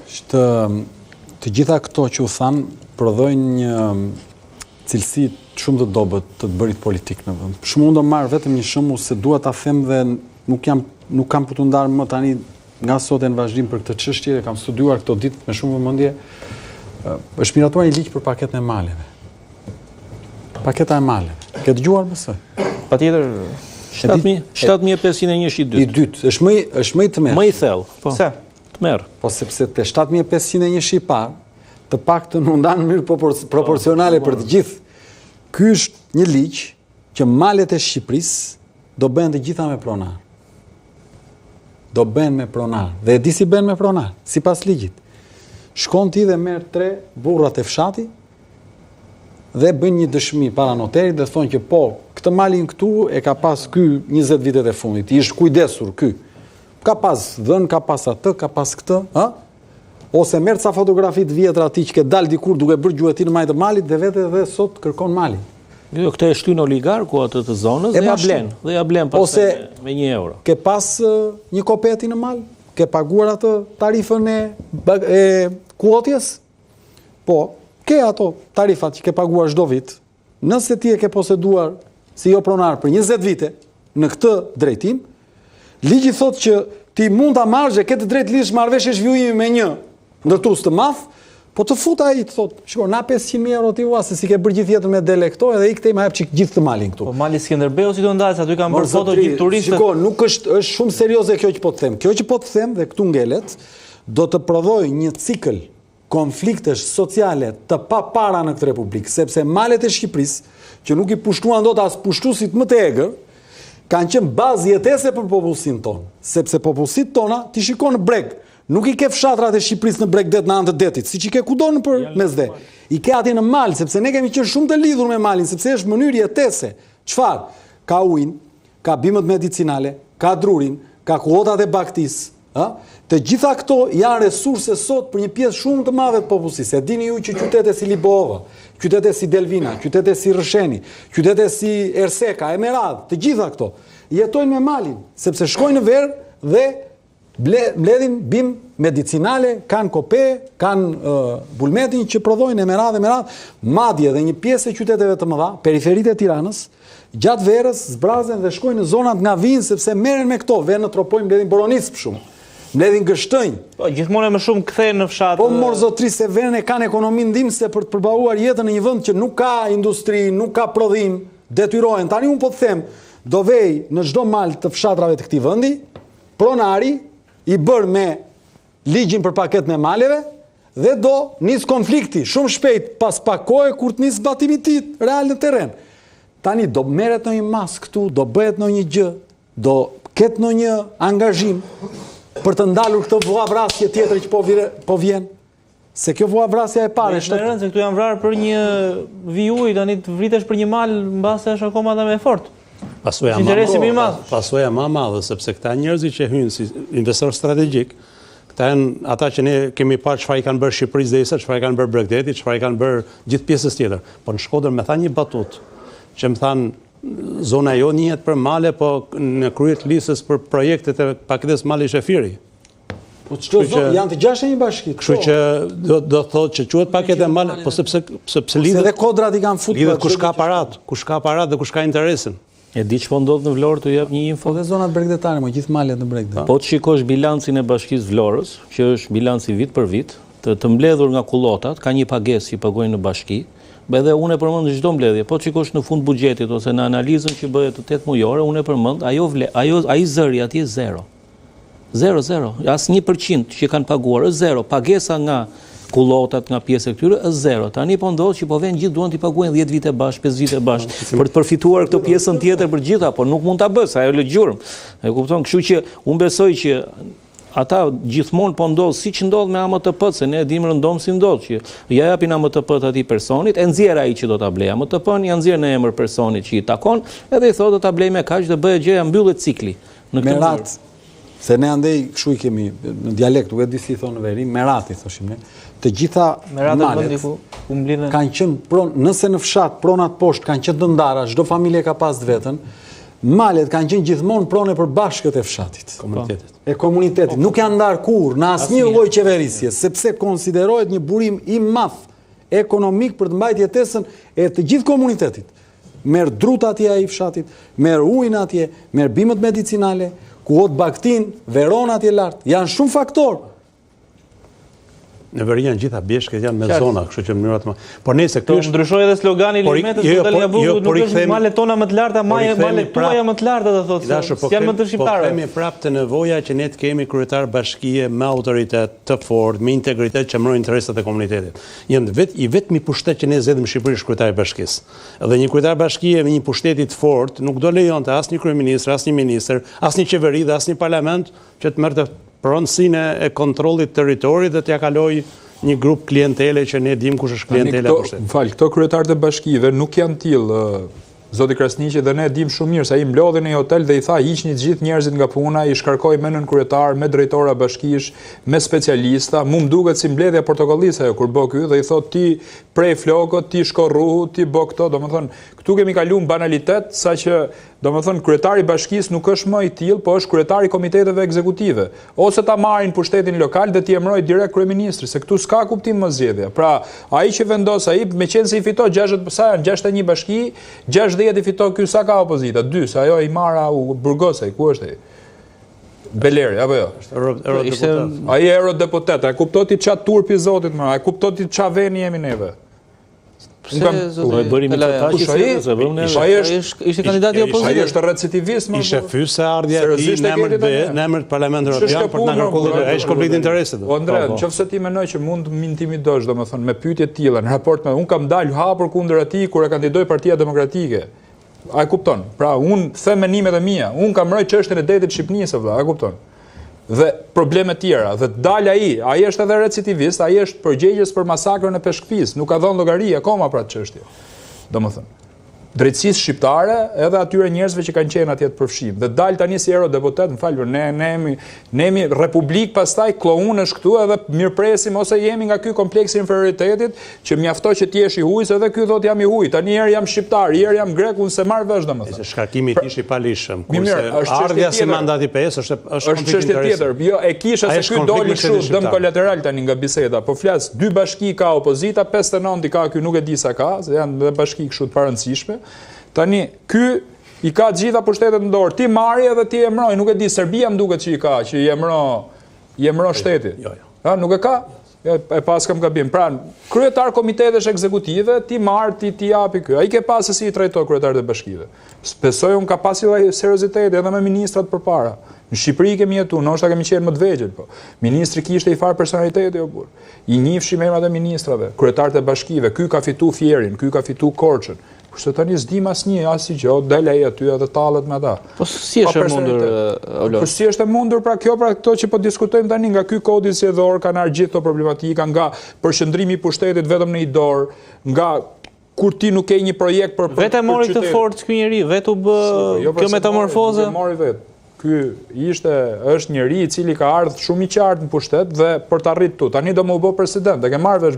Të gjitha këto që u thanë prodhojnë një cilësi shumë të dobët të bërit politik në vend. Shumë unë do marrë vetëm një shembull se dua ta them dhe nuk kam për të ndarë më tani nga sot e në vazhdim për këtë çështje, dhe kam studiuar këto ditë me shumë vëmendje. Është miratuar një ligj për paketën e maleve. Paketa e maleve. Ke dëgjuar mësoj? Patjetër 7501 shi 2. I dytë, është më i tmerr. Më i thellë. Po. Pse? Tmerr. Po sepse te 7501 shi i parë, të paktën u ndan në mënyrë proporcionale për të gjithë. Ky është një ligj që malet e Shqipërisë do bëhen të gjitha me pronar. Do bëhen me pronar. Dhe e di si bëhen me pronar, sipas ligjit. Shkon ti dhe merr 3 burrat e fshati dhe bën një dëshmi para noterit dhe thonë që po, këtë malin këtu e ka pas ky 20 vitet e fundit, i është kujdesur ky. Ka pas dhën, ka pas atë, ka pas këtë, ose merr ca fotografi të vjetra atij që ke dalë dikur duke bërë gjuetin majtë malit dhe vetë edhe sot kërkon malin. Jo, këtë e shtyn oligarku atë të zonës dhe ja blen pas me 1 euro. Ke pas një kopeti në mal? Ke paguar atë tarifën e kuotjes? Po, ke ato tarifat që ke paguar çdo vit. Nëse ti e ke poseduar si jo pronar për 20 vite në këtë drejtim, ligji thotë që ti mund ta marrësh, ke të drejtë lidhësh marrëveshje zhvillimi me një ndërtues të madh, po të fut ai të thotë, shiko, na 500.000 euro ti ua se si ke bërë gjithë jetën me delekto edhe ikte ma jep çik gjithë të malin këtu. Po mali Skënderbeu si do ndalës, aty kanë bërë foto gjithë turistë. Shiko, nuk është shumë serioze kjo që po të them. Kjo që po të them dhe këtu ngelet, do të prodhoj një cikël konfliktesh sociale të papara në këtë republikë, sepse malet e Shqipërisë, që nuk i pushtuan dot as pushtuesit më të egër, kanë qenë bazë jetese për popullsinë tonë, sepse popullsitë tona ti shikon në breg, nuk i ke fshatrat e Shqipërisë në breg det në anë të detit, siç i ke kudo në për mesdhe. I ke aty në mal, sepse ne kemi qenë shumë të lidhur me malin, sepse është mënyrë jetese. Çfarë? Ka ujin, ka bimët medicinale, ka drurin, ka kuotat e baktisë. Të gjitha këto janë resurse sot për një pjesë shumë të madhe të popullsisë. E dini ju që qytete si Libova, qytete si Delvina, qytete si Rësheni, qytete si Erseka, Emerad, të gjitha këto jetojnë me malin, sepse shkojnë në verë dhe mbledhin bim medicinale, kanë kope, kanë bulmetin që prodhojnë Emerad, madje dhe një pjesë e qyteteve të mëdha, periferitë e Tiranës, gjatë verës zbrazen dhe shkojnë në zonat nga vinë sepse merren me këto, verë në tropoj mbledhin boronicë për shumë. Mbledhin gështënj. Po, gjithmonë më shumë kthehen në fshat. Po morë zotri se verën e kanë ekonominë ndihmëse për të përballuar jetën në një vend që nuk ka industri, nuk ka prodhim, detyrohen. Tani unë po të them, do vej në çdo mal të fshatrave të këtij vendi, pronari i bërë me ligjin për paketën e maleve dhe do nis konflikti shumë shpejt pas pak kohe kur të nis zbatimi i tij real në terren. Tani do merret në një mas këtu, do bëhet në një gjë, do ketë në një angazhim për të ndalur këtë vuavrasje tjetër që po vjen. Se kjo vuavrasja e parë është rëndë se këtu janë vrarë për një vijuj, tani të vritesh për një mal mbase është akoma edhe më fort. Pasoja më e madhe, sepse këta njerëzit që hynë si investor strategjik, këta janë ata që ne kemi parë çfarë i kanë bërë Shqipërisë dhe isa, çfarë i kanë bërë Bregdetit, çfarë i kanë bërë gjithë pjesës tjetër. Po në Shkodër më thanë një batut, që më thanë zona jo njihet për male, po në kryet listës për projektet e paketës mali shefiri. Po çdo zonë janë të gjashtë një bashki. Kështu që do thotë që quhet paketë male, po sepse lidhet. Se edhe kodrat i kanë futur. Lidhet kush ka aparat dhe kush ka interesin. E di ç'po ndodh në Vlorë, të jap një info. Dhe zonat bregdetare, gjithë malet në Bregdet. Po të shikosh bilancin e bashkisë Vlorës, që është bilanci vit për vit, të mbledhur nga kullotat, ka një pagesë që pagojnë në bashki. Edhe unë e përmend në çdo mbledhje, po çikosh në fund buxhetit ose në analizën që bëhet të 8 mujore, unë e përmend, ai zëri atje zero. 0, as 1% që kanë paguar është zero. Pagesa nga kullotat, nga pjesë e këtyre është zero. Tani po ndodh që po vjen gjithë duan t'i paguajnë 10 vite bash, 5 vite bash për të përfituar këtë pjesën tjetër për gjitha, por nuk mund ta bësh, ajo lë gjurmë. E kupton, kështu që unë besoj që ata gjithmonë po ndodh siç ndodh me AMTP, se ne e dimë rëndom si ndodh që ja japin AMTP-t atij personit, e nxjerr ai që do ta blej AMTP-n, ja nxjerr në emër personit që i takon, edhe i thotë do ta blej me kaq dhe bëhet gjëja mbyllet cikli. Në këtë merat, se ne andej kështu i kemi në dialekt, nuk e di si i thonë në veri, merati thoshim ne. Të gjitha malet kanë qenë nëse në fshat pronat poshtë kanë qenë të ndara, çdo familje ka pas vetën. malet kanë qenë gjithmonë pronë e përbashkët e fshatit. E komunitetit. Nuk janë ndarë kur në asnjë lloj qeverisje, sepse konsiderohet një burim i madh ekonomik për të mbajtur jetesën e të gjithë komunitetit. Merr drut atje ai fshatit, merr ujin atje, merr bimët medicinale, ku hot baktin, veron atje lart. Janë shumë faktorë. Në veri janë gjitha bjeshket, janë me zona, kështu që mënyrat më. Por nëse ky është ndryshoi edhe slogani i Limetës ku dalin nga Bugut, nuk është malet tona më të larta, malet tuaja më të larta, do thotë. Janë më të shqiptarëve. Po kemi prapë të nevoja që ne të kemi kryetar bashkie me autoritet të fortë, me integritet që mbrojnë interesat e komunitetit. Janë i vetmi pushtet që ne zgjedhëm në Shqipëri është kryetari i bashkisë. Dhe një kryetar bashkie me një pushteti të fortë nuk do lejonte asnjë kryeminist, asnjë ministër, asnjë qeveri dhe asnjë parlament që të merrte pronësinë e kontrollit territorit dhe t'ja kaloj një grup klientele që ne dim kush është klientela e pushtetit. Këto kryetarët e bashkive nuk janë tillë, zoti Krasniqi, dhe ne dim shumë mirë se ai mblodhi në një hotel dhe i tha hiqni të gjithë njerëzit nga puna, i shkarkoi me nën kryetar, me drejtora bashkish, me specialista. Mu më duket si mbledhja portokallisë ajo kur bë ky dhe i thot ti prej flokët, ti shko rruhu, ti bë këto, domethënë këtu kemi kaluar banalitet, saqë domethënë kryetari i bashkisë nuk është më i tillë, po është kryetari i komiteteve ekzekutive. Ose ta marrin pushtetin lokal dhe ti emëroj direkt kryeministri, se këtu s'ka kuptim më zgjedhja. Pra, ai që vendos ai, meqense i fitoi 61 bashki, 60 i fitoi ky, sa ka opozita? 2, se ajo i marra u burgosej, ku është ai? Beleri, apo jo? Ai eurodeputet, a kuptoti ç'a turpi zotit më, a kuptoti ç'a veni jemi neve? Ishte kandidati i opozitës. Ai është recidivist më. Ishte fyse ardhja e tij në emër të Parlamentit Evropian për të na kërkuar ai është konflikt interesi. Po Andre, nëse ti mendoj që mund të më intimidosh, domethënë me pyetje të tilla në raport me un kam dalë hapur kundër atij kur e kandidoi Partia Demokratike. A e kupton? Pra un them menimet e mia. Un kam rroj çështën e detit Shqipnisë, vëlla, a kupton? Dhe probleme tjera, dhe dal ai është edhe recidivist, ai është përgjegjës për masakrën e Peshkëpis, nuk ka dhënë llogari akoma për atë çështje. Domethënë, drejtësisë shqiptare edhe atyre njerëzve që kanë qenë atje të përfshim. Dhe dal tani si eurodeputet, më falur, ne jemi republik, pastaj klounësh këtu edhe mirëpresim ose jemi nga ky kompleks i inferioritetit që mjafto që ti je i huaj, edhe ky thotë jam i huaj. Tani herë jam shqiptar, herë jam grek, unë se marr vesh domethënë. Shkarkimi i tij është i palishëm. Kurse ardhja si mandati PS është çështje tjetër. Jo, e kisha se ky doli kështu dëm kolateral tani nga biseda. Po flas, 2 bashki ka opozita, 59 i ka ky, nuk e di sa ka, se janë dhe bashki kështu të parëndësishme. Tani, ky i ka gjitha pushtetet në dorë, ti marri edhe ti emroj, nuk e di, Serbia më duket që i ka, që i emro shtetit. Ja, nuk e ka? E pas kam gabim. Pra, kryetar komitetesh ekzekutive, ti marri, ti japi ky. Ai ke pas se si i trajtoi kryetarët e bashkive. Besoj unë ka pas serioziteti edhe me ministrat përpara. Në Shqipëri kemi jetuar, ndoshta kemi qenë më të vegjël, po. Ministri kishte i far personaliteti o burr. I njihshim emrat e ministrave, kryetarët e bashkive, ky ka fitu Fierin, ky ka fitu Korçën. Kurse tani s'dim asnjë, asgjë, del ai aty edhe tallet me ata. Po si është e mundur, Olo? Po si është e mundur pra këto që po diskutojmë tani, nga ky kodi zgjedhor kanë ardhur gjithë këto problematika, nga përqendrimi i pushtetit vetëm në një dorë, nga kur ti nuk ke një projekt për vetë mori të fortë ky njerëz, vetë u bë kjo metamorfoze. Mori vetë. Ky është njeri i cili ka ardhur shumë i qartë në pushtet dhe për të arritur. Tani do më u bë president, e ke marrë vesh